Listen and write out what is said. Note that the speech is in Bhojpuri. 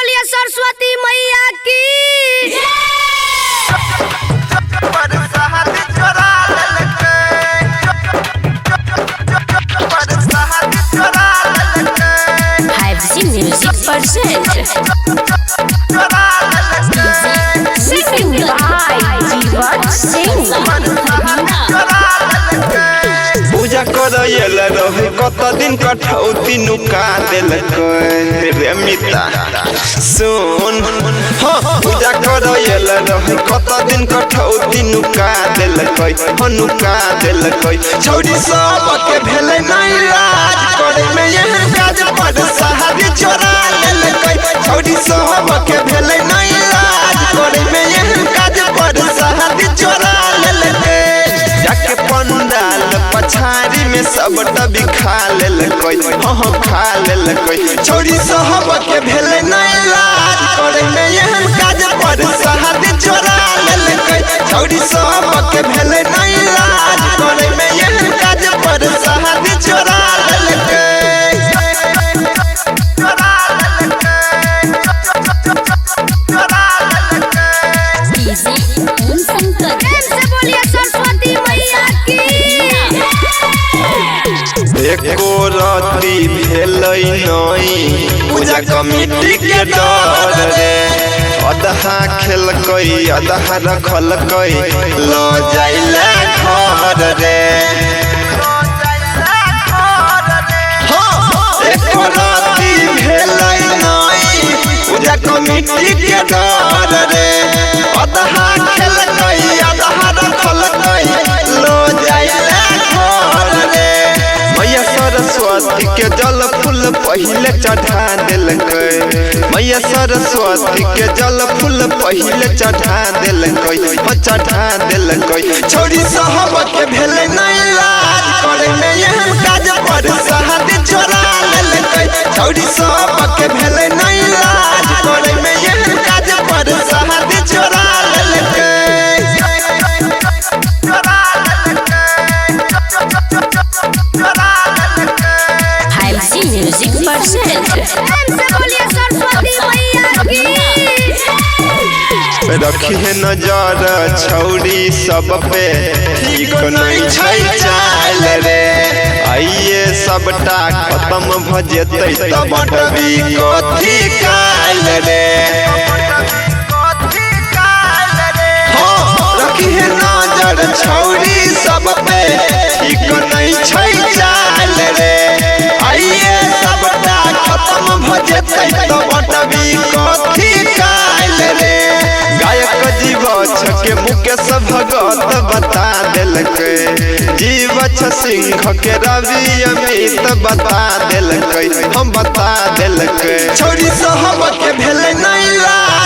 बोलिए सरस्वती मैया की पूजा कर रहे कत दिन कठौती नुका दिलक रे मिता सुन पूजा कर रहे कत दिन कठौती नुका दिलक नुका दिलक छौरी सब के भेले नहीं लाज करे में यह काज पर सहारी चोरा लेलक छौरी सब के भेले नहीं लाज करे में यह काज पर सहारी चोरा लेलक जाके पंडाल पछारी में सब टबी खा लेलकै खा लेलकै छौरी साहब के भेले नहीं लाज करे में एहन काज पर सहादी चोरा लेलकै छौरी साहब के भेले नहीं लाज करे में एहन काज पर सहादी चोरा लेलकै एको राती भेलै नहीं पूजा कमिटी के डर रे अदहा खेलकै अदहा रखलकै लो जाइला घर रे एको राती भेलै नहीं पूजा कमिटी के डर रे अदहा खेलकै अदहा रखलकै लो जाइला घर रे मैया सरस्वती के जल फूल पहले चढ़ा दिलकै मैया सरस्वती के जल फूल पहले चढ़ा दिलकै चढ़ा दिलकै छौरी साहब के भेले नहीं लाज करे में एहन काज पर सहादी चोरा लेलकै छौरी साहब के भेले नहीं लाज करे में एहन काज पर सहादी चोरा लेलकै रखी है नजर छौरी सब पे ठीक नहीं छै चाल रे आइए सबटा खत्म भ जेतै त बटबी कथी काल रे रखी है नजर छौरी सब पे ठीक नहीं छै चाल रे आइए सबटा खत्म भ जेतै त बटबी कथी काल रे गायक जीवछ के मुकेश भगत बता दिलकै जीवछ सिंह के रवि अमित बता दिलकै हम बता दिलकै छौरी साहब के भेले नहीं लाज